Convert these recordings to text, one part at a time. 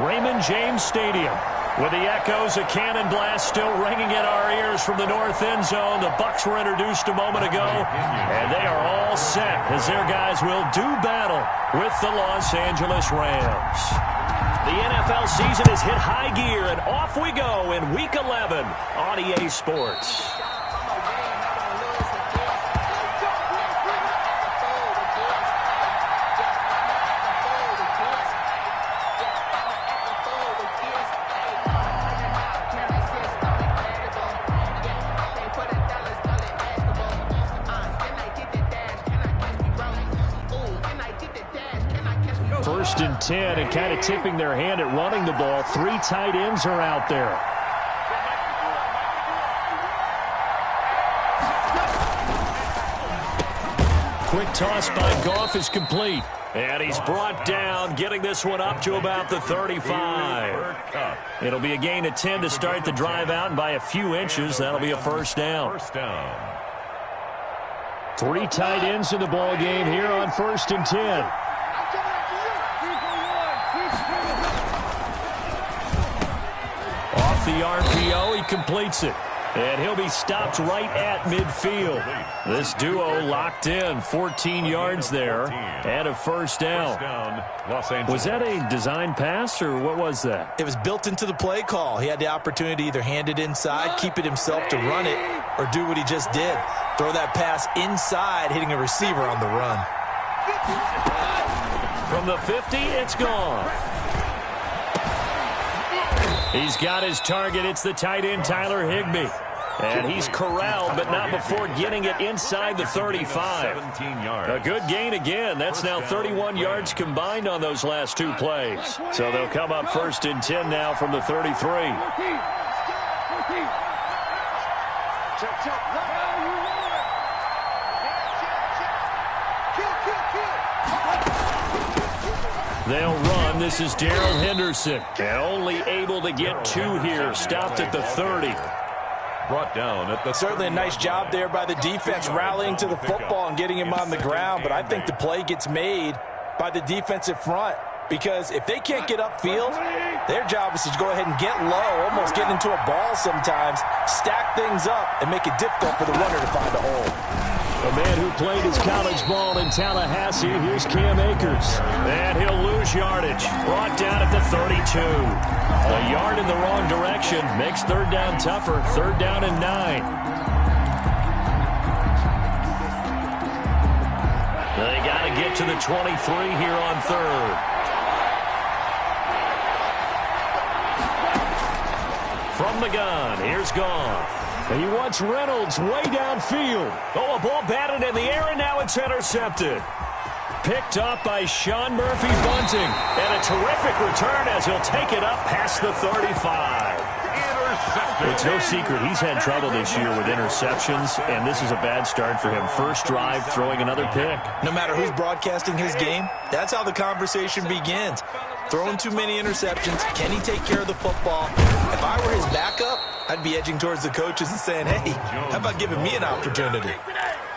Raymond James Stadium. With the echoes of cannon blast still ringing in our ears from the north end zone, the Bucs were introduced a moment ago, and they are all set as their guys will do battle with the Los Angeles Rams. The NFL season has hit high gear, and off we go in Week 11 on EA Sports. First and 10, and kind of tipping their hand at running the ball. 3 tight ends are out there. Quick toss by Goff is complete. And he's brought down, getting this one up to about the 35. It'll be a gain of 10 to start the drive out, and by a few inches, that'll be a first down. 3 tight ends in the ball game here on 1st and 10. Off the RPO, he completes it. And he'll be stopped right at midfield. This duo locked in, 14 yards there, and a first down. Was that a design pass, or what was that? It was built into the play call. He had the opportunity to either hand it inside, keep it himself to run it, or do what he just did. Throw that pass inside, hitting a receiver on the run. From the 50, it's gone. He's got his target. It's the tight end, Tyler Higbee. And he's corralled, but not before getting it inside the 35. A good gain again. That's now 31 yards combined on those last 2 plays. So they'll come up 1st and 10 now from the 33. They'll run. This is Darrell Henderson. And only able to get 2 here. Stopped at the 30. Brought down at the Certainly a nice job there by the defense rallying to the football and getting him on the ground. But I think the play gets made by the defensive front. Because if they can't get upfield, their job is to go ahead and get low, almost get into a ball sometimes, stack things up, and make it difficult for the runner to find a hole. A man who played his college ball in Tallahassee, here's Cam Akers. And he'll lose yardage. Brought down at the 32. A yard in the wrong direction makes 3rd down tougher. 3rd down and 9. They got to get to the 23 here on 3rd. From the gun, here's Goff. He wants Reynolds way downfield. Oh, a ball batted in the air, and now it's intercepted. Picked up by Sean Murphy-Bunting. And a terrific return as he'll take it up past the 35. It's no secret he's had trouble this year with interceptions, and this is a bad start for him. First drive, throwing another pick. No matter who's broadcasting his game, that's how the conversation begins. Throwing too many interceptions. Can he take care of the football? If I were his backup, I'd be edging towards the coaches and saying, hey, how about giving me an opportunity?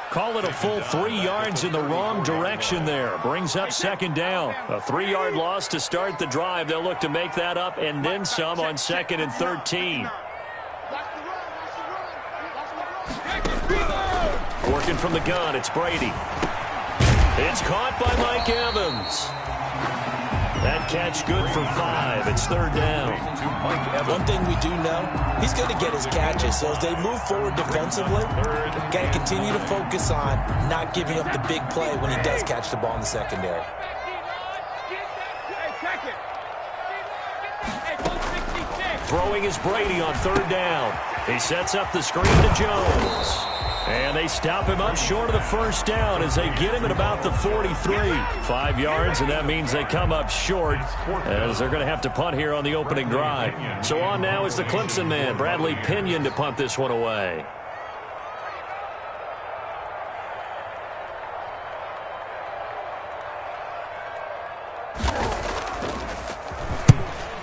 Call it a full 3 yards in the wrong direction there. Brings up 2nd down. A 3-yard loss to start the drive. They'll look to make that up and then some on 2nd and 13. Working from the gun, it's Brady. It's caught by Mike Evans. That catch good for 5. It's 3rd down. One thing we do know, he's going to get his catches. So as they move forward defensively, got to continue to focus on not giving up the big play when he does catch the ball in the secondary. Throwing is Brady on 3rd down. He sets up the screen to Jones. And they stop him up short of the first down as they get him at about the 43. 5 yards, and that means they come up short as they're going to have to punt here on the opening drive. So on now is the Clemson man, Bradley Pinion, to punt this one away.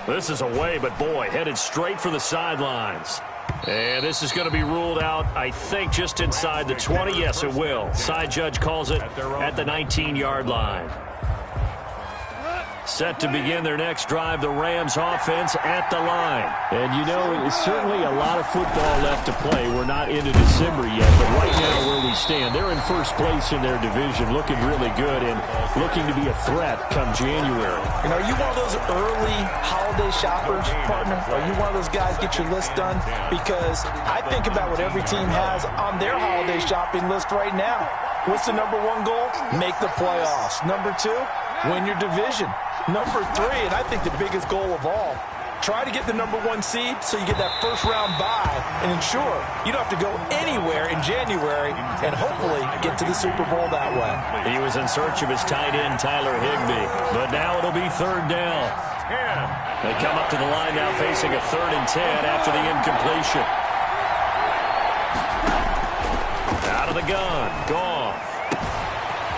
This is away, but boy, headed straight for the sidelines. And this is going to be ruled out, I think, just inside the 20. Yes, it will. Side judge calls it at the 19-yard line. Set to begin their next drive, the Rams offense at the line. And, you know, it's certainly a lot of football left to play. We're not into December yet, but right now where we stand, they're in first place in their division, looking really good and looking to be a threat come January. And are you one of those early holiday shoppers, partner? Are you one of those guys get your list done? Because I think about what every team has on their holiday shopping list right now. What's the number one goal? Make the playoffs. Number two, win your division. Number three, and I think the biggest goal of all, try to get the number one seed so you get that first round bye and ensure you don't have to go anywhere in January and hopefully get to the Super Bowl that way. He was in search of his tight end, Tyler Higbee, but now it'll be third down. They come up to the line now facing a 3rd and 10 after the incompletion. Out of the gun, Goff.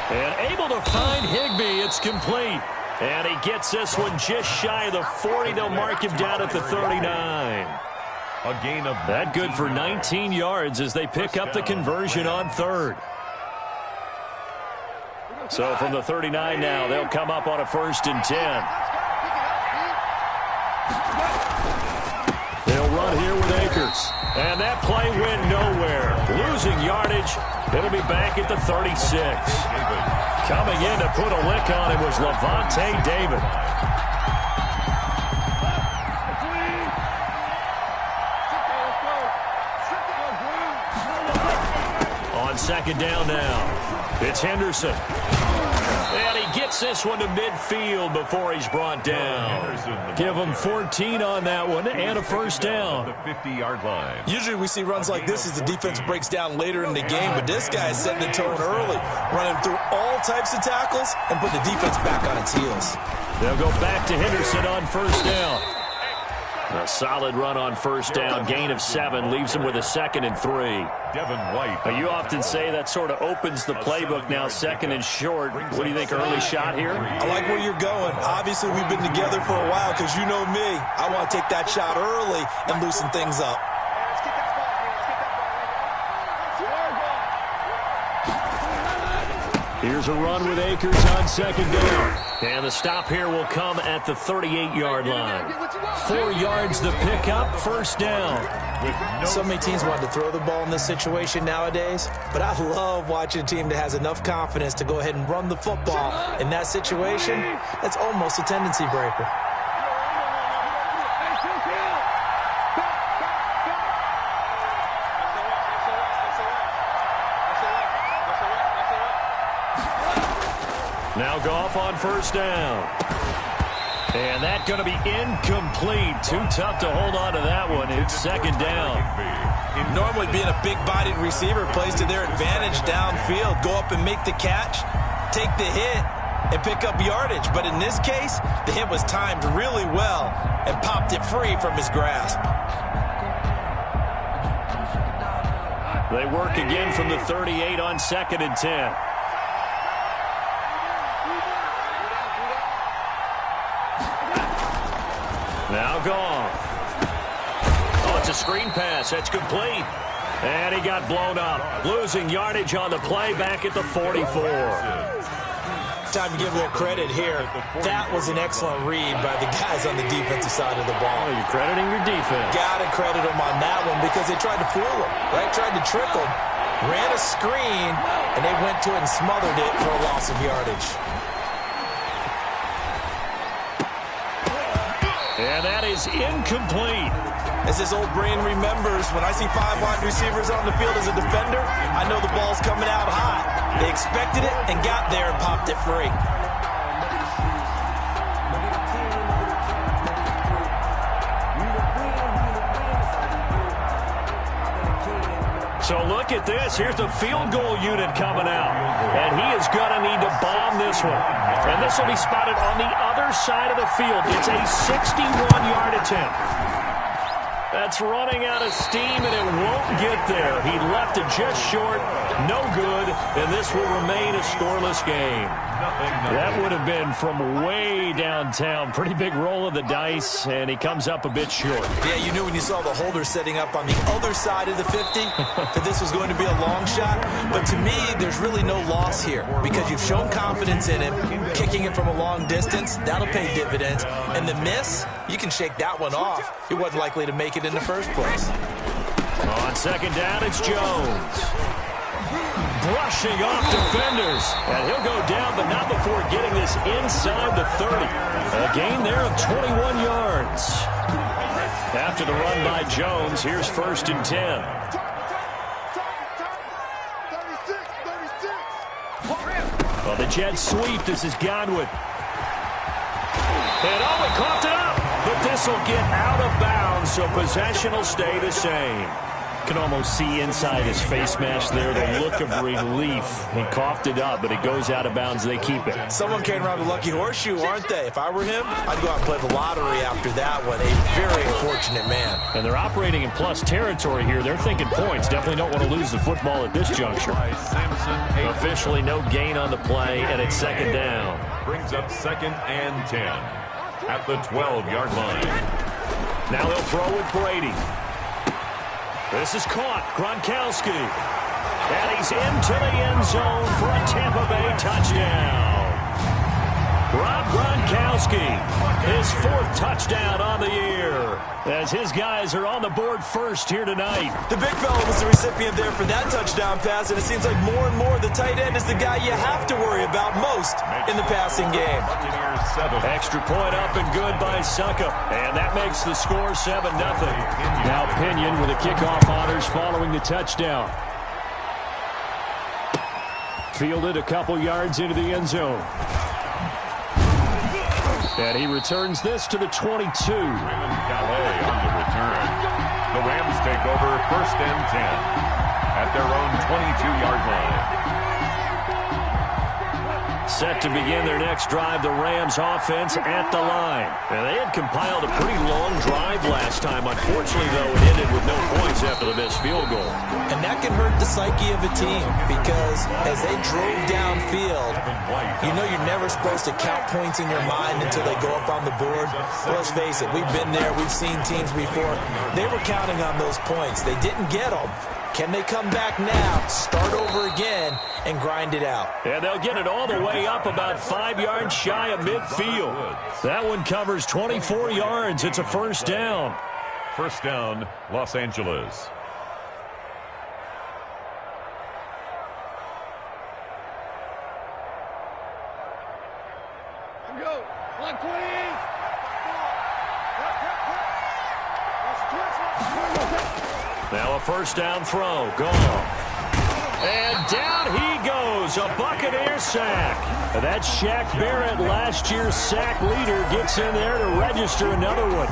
And able to find Higbee, it's complete. And he gets this one just shy of the 40. They'll mark him down at the 39. A gain of that good for 19 yards as they pick up the conversion on 3rd. So from the 39 now, they'll come up on a 1st and 10. They'll run here with Akers. And that play went nowhere. Losing yardage. It'll be back at the 36. Coming in to put a lick on him was Levante David. On 2nd down now, it's Henderson. And he gets this one to midfield before he's brought down. Give him 14 on that one and a 1st down. The 50-yard line. Usually we see runs like this as the defense breaks down later in the game, but this guy is setting the tone early, running through all types of tackles and put the defense back on its heels. They'll go back to Henderson on 1st down. A solid run on 1st down, gain of 7, leaves him with a 2nd and 3. Devin White. You often say that sort of opens the playbook now, 2nd and short. What do you think, early shot here? I like where you're going. Obviously, we've been together for a while because you know me. I want to take that shot early and loosen things up. Here's a run with Akers on 2nd down. And the stop here will come at the 38-yard line. 4 yards to pick up, 1st down. So many teams want to throw the ball in this situation nowadays, but I love watching a team that has enough confidence to go ahead and run the football. In that situation, that's almost a tendency breaker. Now Goff on 1st down. And that's going to be incomplete. Too tough to hold on to that one. It's 2nd down. Normally being a big-bodied receiver plays to their advantage downfield. Go up and make the catch, take the hit, and pick up yardage. But in this case, the hit was timed really well and popped it free from his grasp. They work again from the 38 on 2nd and 10. Now Goff. Oh, it's a screen pass. That's complete. And he got blown up. Losing yardage on the play back at the 44. Time to give a little credit here. That was an excellent read by the guys on the defensive side of the ball. Oh, you're crediting your defense. Got to credit them on that one because they tried to fool him, right? Tried to trick him. Ran a screen, and they went to it and smothered it for a loss of yardage. And that is incomplete. As this old brain remembers, when I see 5 wide receivers on the field as a defender, I know the ball's coming out hot. They expected it and got there and popped it free. So look at this. Here's the field goal unit coming out. And he is going to need to bomb this one. And this will be spotted on the other side of the field. It's a 61-yard attempt. That's running out of steam, and it won't get there. He left it just short. No good, and this will remain a scoreless game. That would have been from way downtown. Pretty big roll of the dice, and he comes up a bit short. Yeah, you knew when you saw the holder setting up on the other side of the 50 that this was going to be a long shot. But to me, there's really no loss here because you've shown confidence in him. Kicking it from a long distance, that'll pay dividends. And the miss, you can shake that one off. He wasn't likely to make it in the first place. On second down, it's Jones. Brushing off defenders. And he'll go down, but not before getting this inside the 30. A gain there of 21 yards. After the run by Jones, here's 1st and 10. Well, the Jets sweep. This is Godwin. And he coughed it up. But this will get out of bounds, so possession will stay the same. Can almost see inside his face mask there the look of relief. He coughed it up, but it goes out of bounds. They keep it. Someone came around the lucky horseshoe, aren't they? If I were him, I'd go out and play the lottery after that one. A very unfortunate man. And they're operating in plus territory here. They're thinking points. Definitely don't want to lose the football at this juncture. Officially no gain on the play, and it's second down. Brings up 2nd and 10 at the 12-yard line. Now they'll throw with Brady. This is caught. Gronkowski. And he's into the end zone for a Tampa Bay touchdown. Rob Gronkowski, his 4th touchdown on the year, as his guys are on the board first here tonight. The big fella was the recipient there for that touchdown pass, and it seems like more and more the tight end is the guy you have to worry about most in the passing game. Extra point up and good by Suckup, and that makes the score 7-0. Now Pinion with the kickoff honors following the touchdown. Fielded a couple yards into the end zone. And he returns this to the 22. Calais on the return. The Rams take over 1st and 10 at their own 22-yard line. Set to begin their next drive, the Rams offense at the line. And they had compiled a pretty long drive last time. Unfortunately, though, it ended with no points after the missed field goal. And that can hurt the psyche of a team because as they drove downfield, you know you're never supposed to count points in your mind until they go up on the board. Let's face it, we've been there. We've seen teams before. They were counting on those points. They didn't get them. Can they come back now, start over again, and grind it out? And they'll get it all the way up about 5 yards shy of midfield. That one covers 24 yards. It's a 1st down. 1st down, Los Angeles. Go. 120. Now a 1st down throw. Gone. And down he goes. A Buccaneer sack. That's Shaq Barrett, last year's sack leader, gets in there to register another one.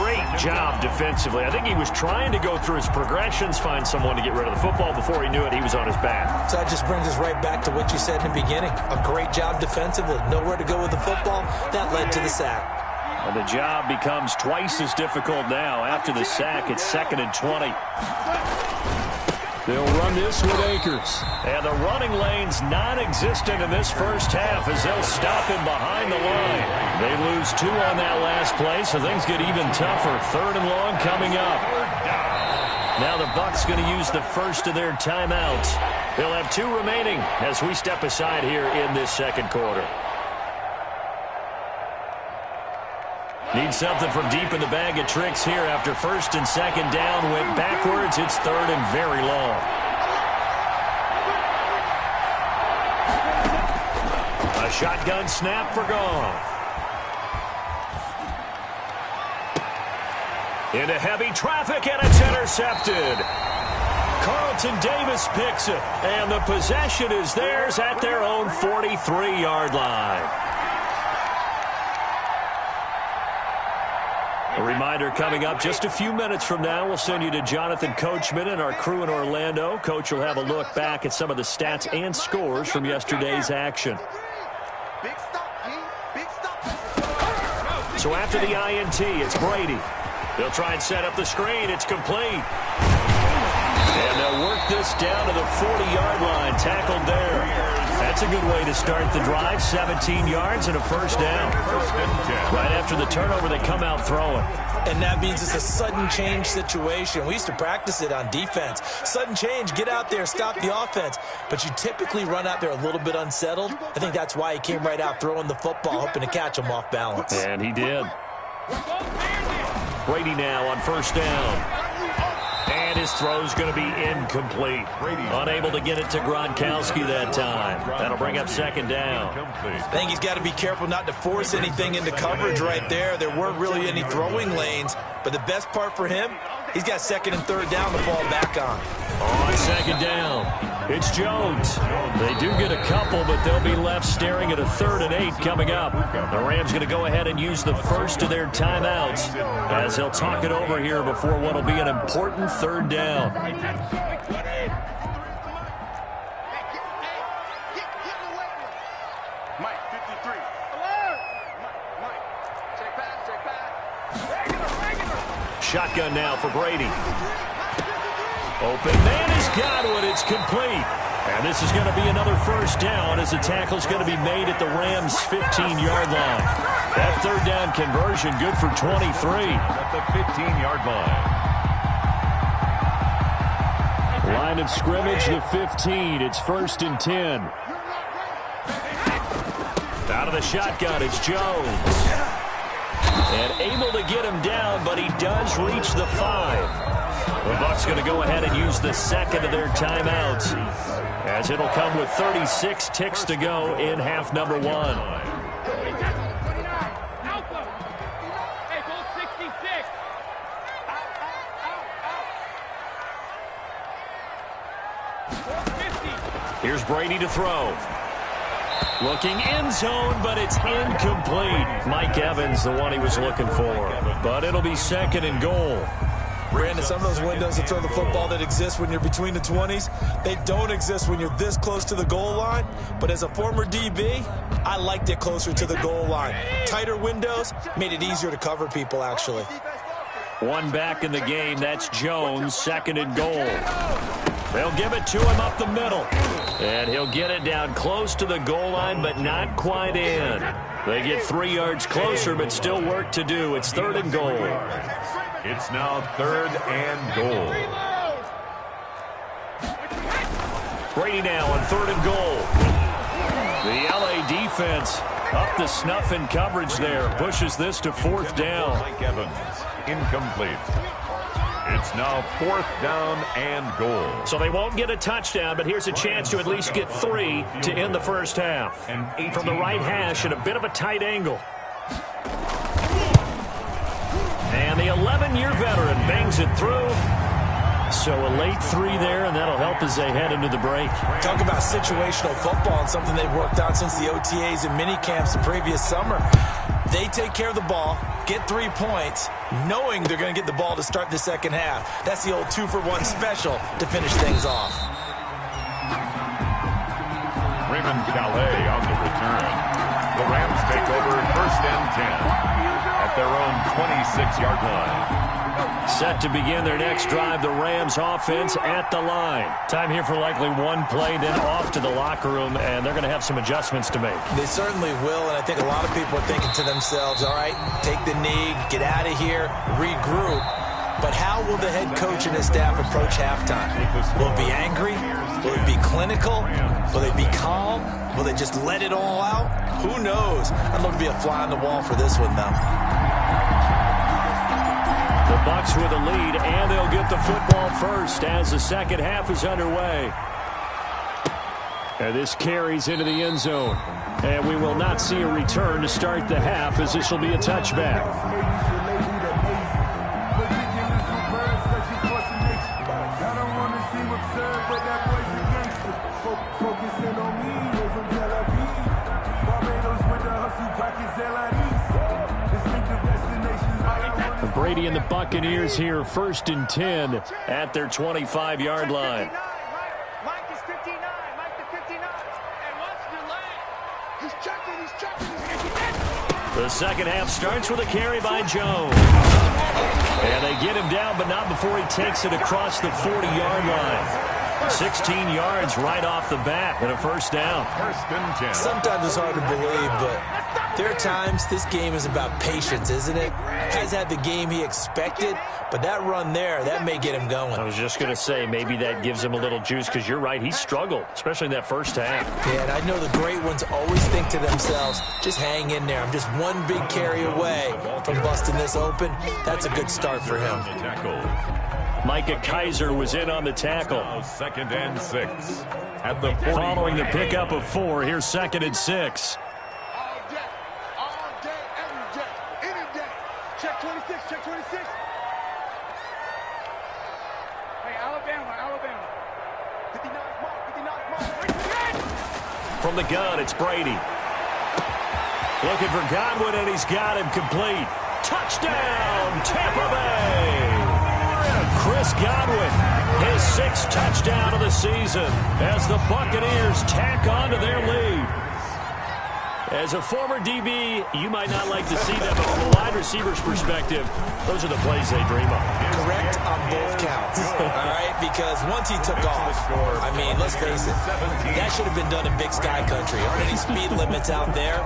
Great job defensively. I think he was trying to go through his progressions, find someone to get rid of the football. Before he knew it, he was on his back. So that just brings us right back to what you said in the beginning. A great job defensively. Nowhere to go with the football. That led to the sack. And the job becomes twice as difficult now. After the sack, it's 2nd and 20. They'll run this with Akers. And the running lane's non-existent in this first half as they'll stop him behind the line. They lose 2 on that last play, so things get even tougher. 3rd and long coming up. Now the Bucs going to use the first of their timeouts. They'll have 2 remaining as we step aside here in this second quarter. Need something from deep in the bag of tricks here after 1st and 2nd down. Went backwards. It's 3rd and very long. A shotgun snap for Goff. Into heavy traffic, and it's intercepted. Carlton Davis picks it, and the possession is theirs at their own 43-yard line. A reminder coming up just a few minutes from now, we'll send you to Jonathan Coachman and our crew in Orlando. Coach will have a look back at some of the stats and scores from yesterday's action. So after the INT, it's Brady. They'll try and set up the screen. It's complete. And they'll work this down to the 40-yard line. Tackled there. That's a good way to start the drive. 17 yards and a first down. Right after the turnover, they come out throwing. And that means it's a sudden change situation. We used to practice it on defense. Sudden change, get out there, stop the offense. But you typically run out there a little bit unsettled. I think that's why he came right out throwing the football, hoping to catch him off balance. And he did. Brady now on first down. And his throw's going to be incomplete. Unable to get it to Gronkowski that time. That'll bring up second down. I think he's got to be careful not to force anything into coverage right there. There weren't really any throwing lanes. But the best part for him, he's got second and third down to fall back on. On second down, it's Jones. They do get a couple, but they'll be left staring at a 3rd and 8 coming up. The Rams going to go ahead and use the first of their timeouts as they'll talk it over here before what will be an important 3rd down. Mike, 53. Mike, check back. Shotgun now for Brady. Open man has got it. It's complete. And this is going to be another first down as the tackle's going to be made at the Rams' 15-yard line. That 3rd down conversion good for 23. At the 15-yard line. Line of scrimmage, the 15. It's 1st and 10. Out of the shotgun, it's Jones. And able to get him down, but he does reach the 5. The Bucs going to go ahead and use the second of their timeouts as it'll come with 36 ticks to go in half number 1. Here's Brady to throw. Looking end zone, but it's incomplete. Mike Evans, the one he was looking for. But it'll be 2nd and goal. Brandon, some of those windows to throw the football that exist when you're between the 20s, they don't exist when you're this close to the goal line. But as a former DB, I liked it closer to the goal line. Tighter windows made it easier to cover people, actually. One back in the game. That's Jones, 2nd and goal. They'll give it to him up the middle. And he'll get it down close to the goal line, but not quite in. They get 3 yards closer, but still work to do. It's 3rd and goal. It's now 3rd and goal. Brady now on 3rd and goal. The LA defense up the snuff in coverage there. Pushes this to 4th down. Mike Evans, incomplete. It's now 4th down and goal. So they won't get a touchdown, but here's a chance to at least get 3 to end the first half. From the right hash at a bit of a tight angle. And the 11-year veteran bangs it through. So a late 3 there, and that'll help as they head into the break. Talk about situational football and something they've worked on since the OTAs and mini camps the previous summer. They take care of the ball, get 3 points, knowing they're going to get the ball to start the second half. That's the old 2-for-1 special to finish things off. Raymond Calais on the return. The Rams take over 1st and 10 at their own 26-yard line. Set to begin their next drive, the Rams offense at the line. Time here for likely one play, then off to the locker room, and they're going to have some adjustments to make. They certainly will, and I think a lot of people are thinking to themselves, all right, take the knee, get out of here, regroup. But how will the head coach and his staff approach halftime? Will it be angry? Will it be clinical? Will they be calm? Will they just let it all out? Who knows? I'd love to be a fly on the wall for this one, though. The Bucs with a lead, and they'll get the football first as the second half is underway. And this carries into the end zone. And we will not see a return to start the half, as this will be a touchback. Brady and the Buccaneers here, 1st and 10 at their 25-yard line. Mike is 59. Mike to 59. And watch the leg. He's checking. He's checking. The second half starts with a carry by Jones. And they get him down, but not before he takes it across the 40-yard line. 16 yards right off the bat and a first down. First and 10. Sometimes it's hard to believe, but there are times this game is about patience, isn't it? Has had the game he expected, but that run there, that may get him going. I was just going to say maybe that gives him a little juice because you're right. He struggled, especially in that first half. Yeah, and I know the great ones always think to themselves, just hang in there. I'm just one big carry away from busting this open. That's a good start for him. Micah Kaiser was in on the tackle. Second and 6 at the 40. Following the pickup of 4, here's second and 6. All day, every day, any day. Check 26, check 26. Hey, Alabama. 59 mark. From the gun, it's Brady. Looking for Godwin, and he's got him complete. Touchdown, Tampa Bay! Chris Godwin, his 6th touchdown of the season as the Buccaneers tack on to their lead. As a former DB, you might not like to see that, but from a wide receiver's perspective, those are the plays they dream of. Correct on both counts, all right? Because once he took off, I mean, let's face it, that should have been done in Big Sky Country. Aren't any speed limits out there?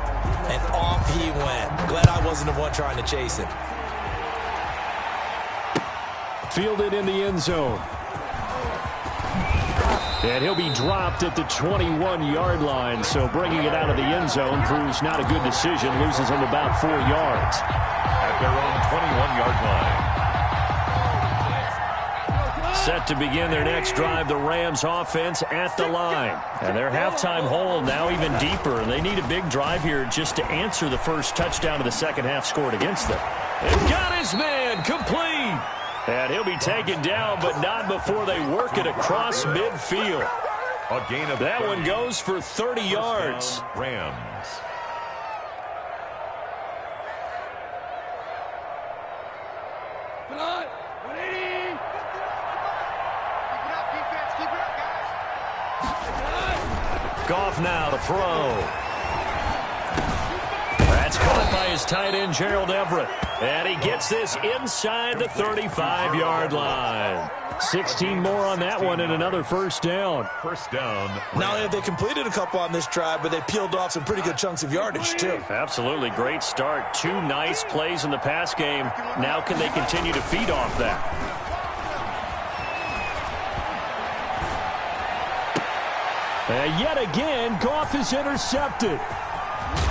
And off he went. Glad I wasn't the one trying to chase him. Fielded in the end zone. And he'll be dropped at the 21-yard line, so bringing it out of the end zone proves not a good decision. Loses him about 4 yards. At their own 21-yard line. Set to begin their next drive, the Rams offense at the line. And their halftime hole now even deeper. They need a big drive here just to answer the first touchdown of the second half scored against them. And got his man complete. And he'll be taken down, but not before they work it across midfield. A gain of that 30. One goes for 30 yards. Rams. Come on, 180. Keep it up, defense. Keep it up, guys. Goff now to throw. That's caught by his tight end, Gerald Everett. And he gets this inside the 35-yard line. 16 more on that one and another first down. First down. Not only have they completed a couple on this drive, but they peeled off some pretty good chunks of yardage, too. Absolutely. Great start. 2 nice plays in the pass game. Now can they continue to feed off that? And yet again, Goff is intercepted.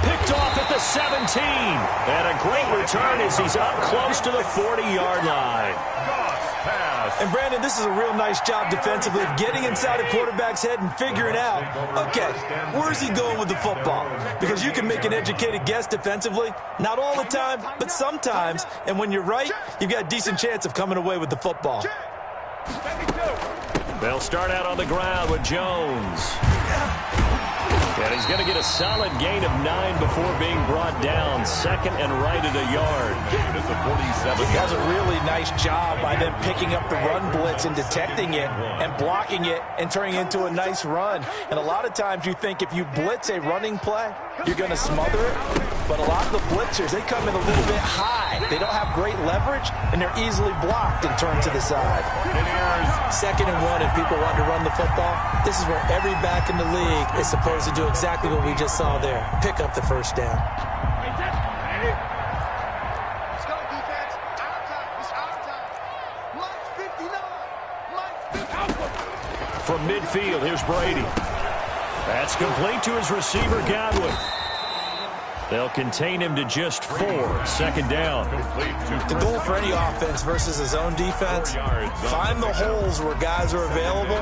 Picked off at the 17. And a great return as he's up close to the 40-yard line. And, Brandon, this is a real nice job defensively of getting inside a quarterback's head and figuring out, okay, where's he going with the football? Because you can make an educated guess defensively. Not all the time, but sometimes. And when you're right, you've got a decent chance of coming away with the football. They'll start out on the ground with Jones. And he's going to get a solid gain of 9 before being brought down. Second and right at a yard. At the 47. He does a really nice job by them picking up the run blitz and detecting it and blocking it and turning it into a nice run. And a lot of times you think if you blitz a running play, you're going to smother it. But a lot of the blitzers, they come in a little bit high. They don't have great leverage, and they're easily blocked and turned to the side. Second and 1, if people want to run the football, this is where every back in the league is supposed to do exactly what we just saw there. Pick up the first down. Let's go, defense. Our time. It's our time. Mike's 59. Mike's 59. From midfield, here's Brady. That's complete to his receiver, Godwin. They'll contain him to just 4. Second down. The goal for any offense versus his own defense, find the holes where guys are available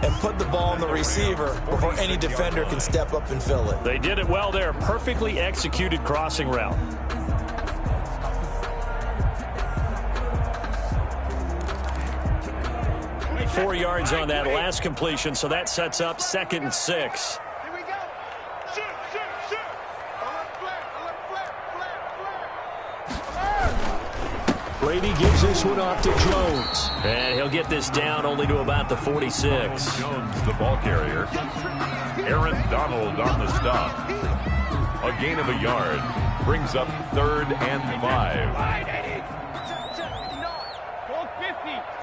and put the ball in the receiver before any defender can step up and fill it. They did it well there. Perfectly executed crossing route. Four yards on that last completion, so that sets up second and 6. Here we go. Shoot. Alert flare. Brady gives this one off to Jones. And he'll get this down only to about the 46. Jones, the ball carrier. Aaron Donald on the stop. A gain of a yard. brings up 3rd and 5. Hold 50.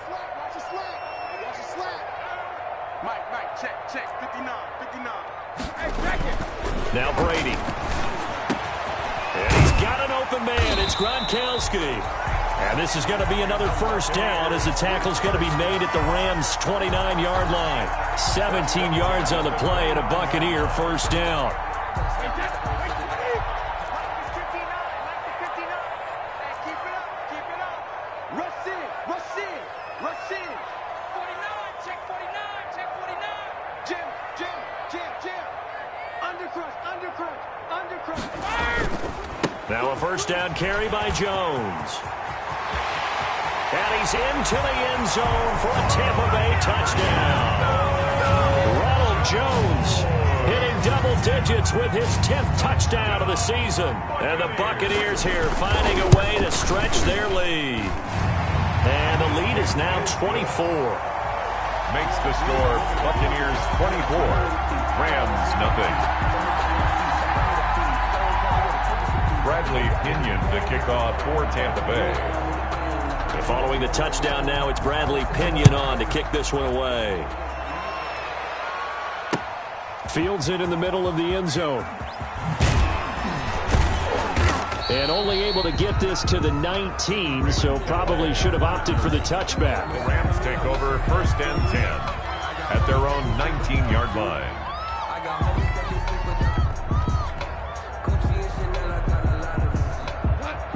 Slack, watch the slack. Watch the slack. Mike, check. 59. Hey, check it. Now Brady. And he's got an open man. It's Gronkowski. And this is going to be another first down as the tackle's going to be made at the Rams' 29-yard line. 17 yards on the play and a Buccaneer first down. Rush in. 49, check 49. Jim. Undercrush. Now a first down carry by Jones. And he's into the end zone for a Tampa Bay touchdown. Ronald Jones hitting double digits with his 10th touchdown of the season. And the Buccaneers here finding a way to stretch their lead. And the lead is now 24. Makes the score Buccaneers 24, Rams nothing. Bradley Pinion to kick off for Tampa Bay. And following the touchdown now, it's Bradley Pinion on to kick this one away. Fields it in the middle of the end zone. And only able to get this to the 19, so probably should have opted for the touchback. The Rams take over 1st and 10 at their own 19-yard line.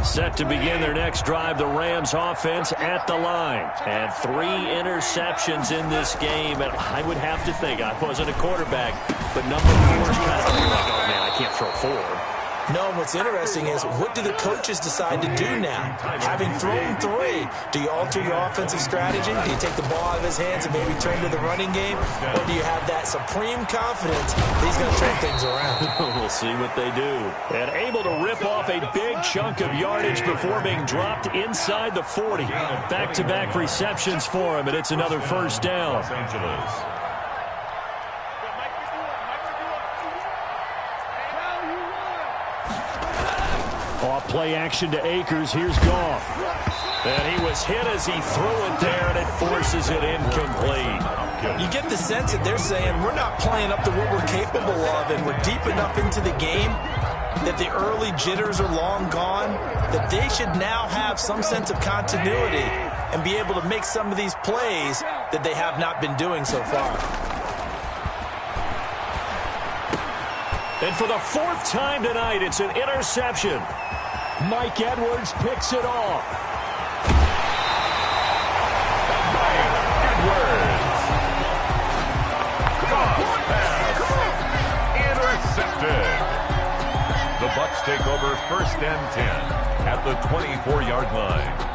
Set to begin their next drive, the Rams offense at the line. And 3 interceptions in this game. And I would have to think, I wasn't a quarterback, but number 4 is kind of like, oh man, I can't throw 4. No, what's interesting is what do the coaches decide to do now? Having thrown 3, do you alter your offensive strategy? Do you take the ball out of his hands and maybe turn to the running game? Or do you have that supreme confidence that he's going to turn things around? We'll see what they do. And able to rip off a big chunk of yardage before being dropped inside the 40. Back-to-back receptions for him, and it's another first down. Los Angeles. Off play action to Akers. Here's Goff. And he was hit as he threw it there, and it forces it incomplete. You get the sense that they're saying we're not playing up to what we're capable of, and we're deep enough into the game that the early jitters are long gone, that they should now have some sense of continuity and be able to make some of these plays that they have not been doing so far. And for the 4th time tonight, it's an interception. Mike Edwards picks it off. Mike Edwards. Cross pass. Intercepted. The Bucs take over 1st and 10 at the 24-yard line.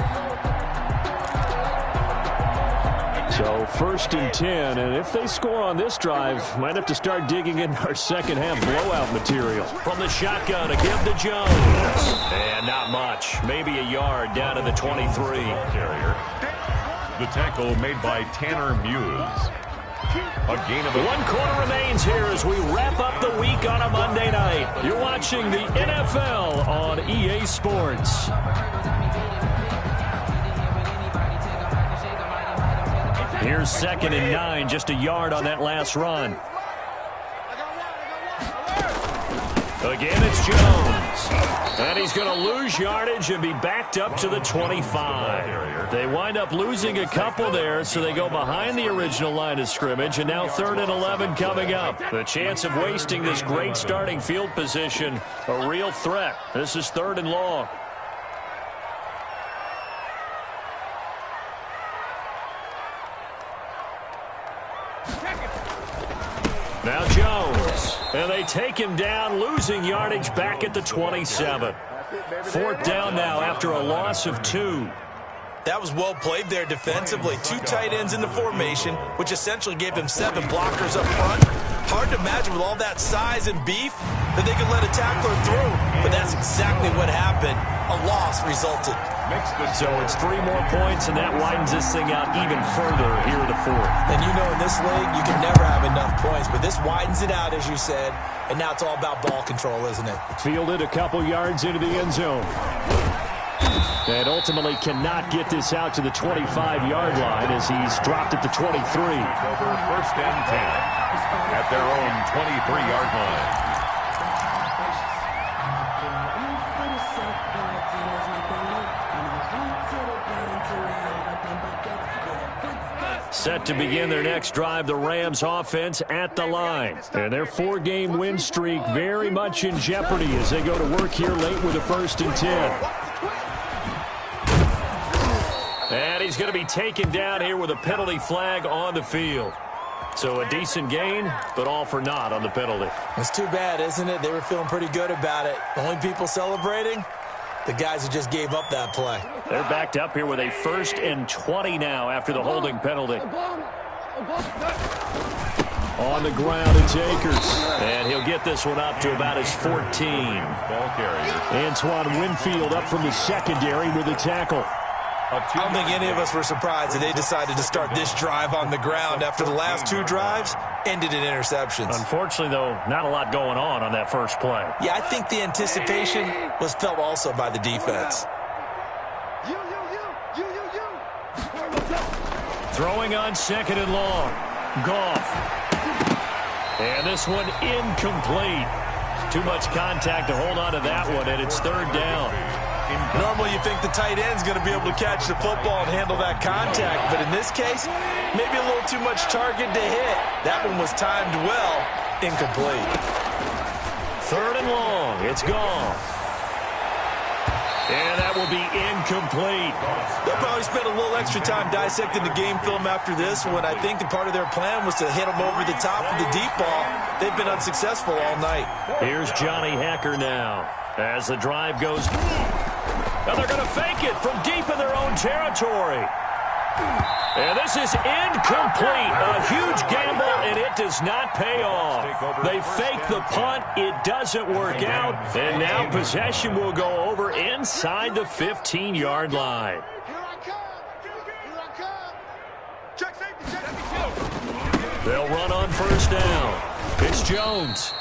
So 1st and 10, and if they score on this drive, might have to start digging in our second half blowout material. From the shotgun, a give to Jones. And not much. Maybe a yard down to the 23. Carrier. The tackle made by Tanner Muse. A gain of 1 quarter remains here as we wrap up the week on a Monday night. You're watching the NFL on EA Sports. Here's 2nd and 9, just a yard on that last run. Again, it's Jones. And he's going to lose yardage and be backed up to the 25. They wind up losing a couple there, so they go behind the original line of scrimmage, and now 3rd and 11 coming up. The chance of wasting this great starting field position, a real threat. This is 3rd and long. Now Jones, and they take him down, losing yardage back at the 27. 4th down now after a loss of 2. That was well played there defensively. 2 tight ends in the formation, which essentially gave them 7 blockers up front. Hard to imagine with all that size and beef, that they could let a tackler through. But that's exactly what happened. A loss resulted. So it's 3 more points, and that widens this thing out even further here in the fourth. And you know in this league, you can never have enough points. But this widens it out, as you said. And now it's all about ball control, isn't it? Fielded a couple yards into the end zone. And ultimately cannot get this out to the 25-yard line as he's dropped at the 23. Over first and 10 at their own 23-yard line. Set to begin their next drive, the Rams offense at the line. And their 4-game win streak very much in jeopardy as they go to work here late with a 1st and 10. And he's going to be taken down here with a penalty flag on the field. So a decent gain, but all for naught on the penalty. It's too bad, isn't it? They were feeling pretty good about it. Only people celebrating, the guys who just gave up that play. They're backed up here with a 1st and 20 now after the holding penalty. On the ground, it's Akers. And he'll get this one up to about his 14. Ball carrier. Antoine Winfield up from the secondary with a tackle. I don't think any of us were surprised that they decided to start this drive on the ground after the last 2 drives ended in interceptions. Unfortunately, though, not a lot going on that first play. Yeah, I think the anticipation was felt also by the defense. Throwing on 2nd and long. Goff. And this one incomplete. Too much contact to hold on to that one, and it's 3rd down. Normally you think the tight end's going to be able to catch the football and handle that contact, but in this case, maybe a little too much target to hit. That one was timed well, incomplete. 3rd and long, it's gone. And that will be incomplete. They'll probably spend a little extra time dissecting the game film after this one. I think the part of their plan was to hit them over the top of the deep ball. They've been unsuccessful all night. Here's Johnny Hacker now as the drive goes. Now they're going to fake it from deep in their own territory. And this is incomplete. A huge gamble, and it does not pay off. They fake the punt. It doesn't work out. And now possession will go over inside the 15-yard line. They'll run on 1st down. It's Jones.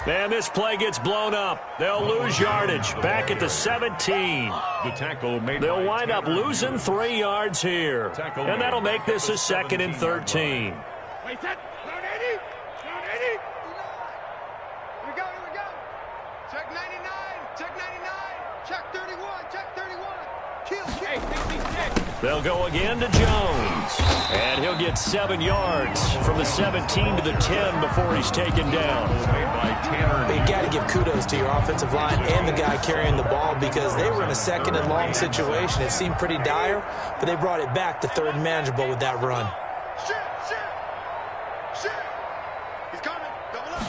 And this play gets blown up. They'll lose yardage back at the 17. The tackle made. They'll wind up losing 3 yards here. And that'll make this a 2nd and 13. Wait, set. Down 80. Down 80. Here we go. Here we go. Check 99. Check 99. Check 31. Check 31. Kill. Hey, 66. They'll go again to Jones. And he'll get 7 yards from the 17 to the 10 before he's taken down. You got to give kudos to your offensive line and the guy carrying the ball because they were in a 2nd and long situation. It seemed pretty dire, but they brought it back to 3rd and manageable with that run. Shit. He's coming. Double up.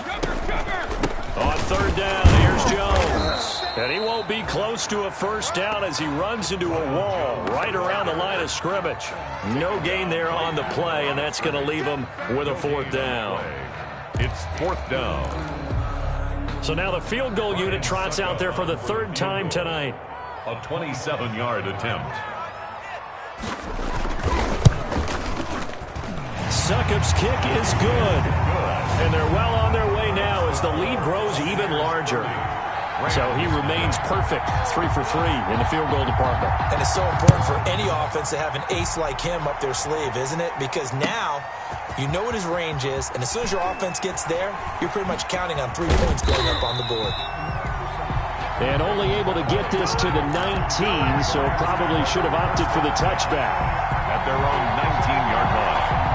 Cover. On 3rd down, here's Jones. And he won't be close to a 1st down as he runs into a wall right around the line of scrimmage. No gain there on the play, and that's going to leave him with a 4th down. It's 4th down. So now the field goal unit trots out there for the 3rd time tonight. A 27-yard attempt. Succop's kick is good. And they're well on their way now as the lead grows even larger. So he remains perfect, 3 for 3 in the field goal department. And it's so important for any offense to have an ace like him up their sleeve, isn't it? Because now you know what his range is, and as soon as your offense gets there, you're pretty much counting on 3 points going up on the board. And only able to get this to the 19, so probably should have opted for the touchback. At their own 19-yard line.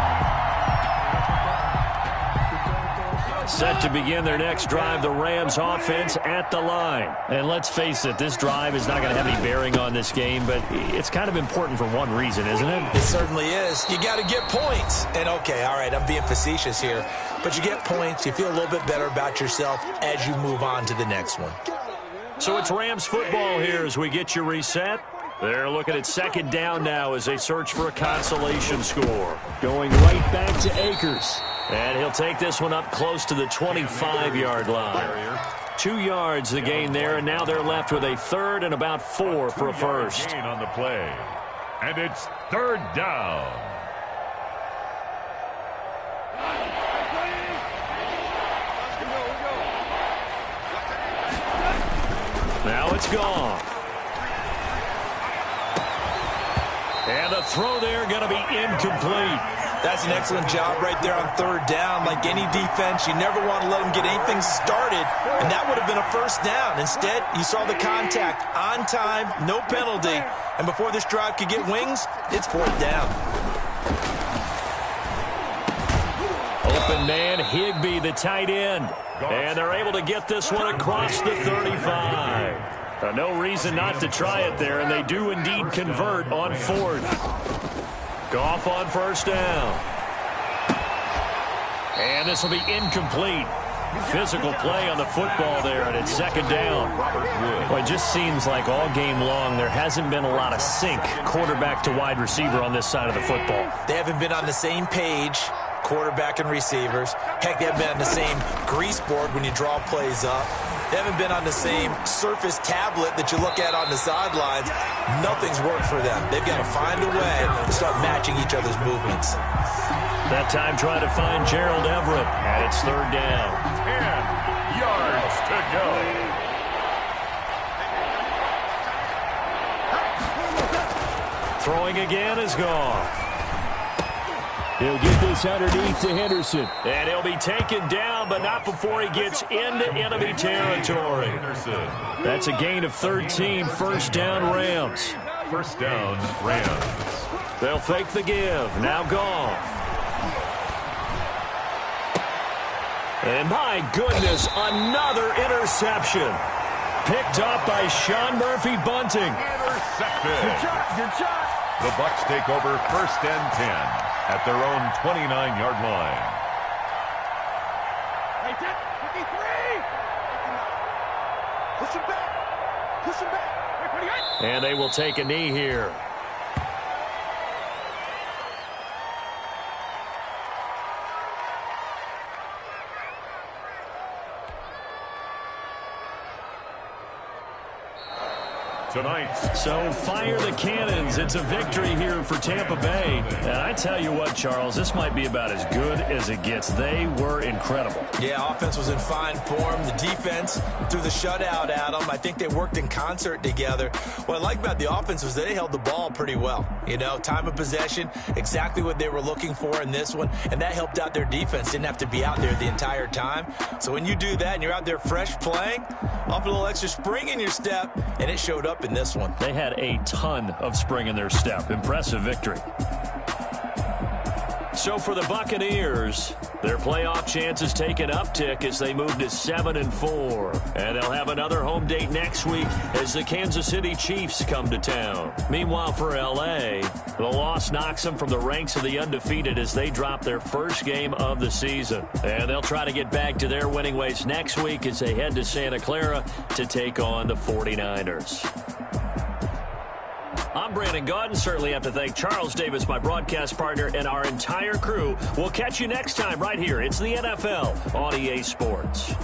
Set to begin their next drive, the Rams offense at the line. And let's face it, this drive is not going to have any bearing on this game, but it's kind of important for one reason, isn't it? It certainly is. You got to get points. And okay, all right, I'm being facetious here, but you get points, you feel a little bit better about yourself as you move on to the next one. So it's Rams football here as we get you reset. They're looking at 2nd down now as they search for a consolation score. Going right back to Akers. And he'll take this one up close to the 25-yard line. 2 yards the gain there, and now they're left with a third and about 4 for a first. Gain on the play. And it's third down. Now it's gone. And the throw there going to be incomplete. That's an excellent job right there on third down. Like any defense, you never want to let them get anything started, and that would have been a first down. Instead, you saw the contact on time, no penalty, and before this drive could get wings, it's fourth down. Open man, Higbee, the tight end. And they're able to get this one across the 35. No reason not to try it there, and they do indeed convert on fourth. Goff on first down. And this will be incomplete. Physical play on the football there, and it's second down. Well, it just seems like all game long there hasn't been a lot of sync quarterback to wide receiver on this side of the football. They haven't been on the same page, quarterback and receivers. Heck, they haven't been on the same grease board when you draw plays up. They haven't been on the same Surface tablet that you look at on the sidelines. Nothing's worked for them. They've got to find a way to start matching each other's movements. That time trying to find Gerald Everett, and it's third down. 10 yards to go. Throwing again is gone. He'll get this underneath to Henderson. And he'll be taken down, but not before he gets into enemy territory. That's a gain of 13, first down Rams. First down, Rams. They'll fake the give. Now Goff. And my goodness, another interception. Picked up by Sean Murphy-Bunting. Intercepted. Good shot. The Bucs take over first and 10 at their own 29-yard line. Hey, 53. Push him back. Push him back. And they will take a knee here. So fire the cannons. It's a victory here for Tampa Bay. And I tell you what, Charles, this might be about as good as it gets. They were incredible. Yeah, offense was in fine form. The defense threw the shutout at them. I think they worked in concert together. What I like about the offense was they held the ball pretty well. You know, time of possession, exactly what they were looking for in this one. And that helped out their defense. Didn't have to be out there the entire time. So when you do that and you're out there fresh playing, off a little extra spring in your step, and it showed up in this one. They had a ton of spring in their step. Impressive victory. So for the Buccaneers, their playoff chances take an uptick as they move to 7-4. And they'll have another home date next week as the Kansas City Chiefs come to town. Meanwhile, for L.A., the loss knocks them from the ranks of the undefeated as they drop their first game of the season. And they'll try to get back to their winning ways next week as they head to Santa Clara to take on the 49ers. I'm Brandon Gaudin. Certainly have to thank Charles Davis, my broadcast partner, and our entire crew. We'll catch you next time right here. It's the NFL on EA Sports.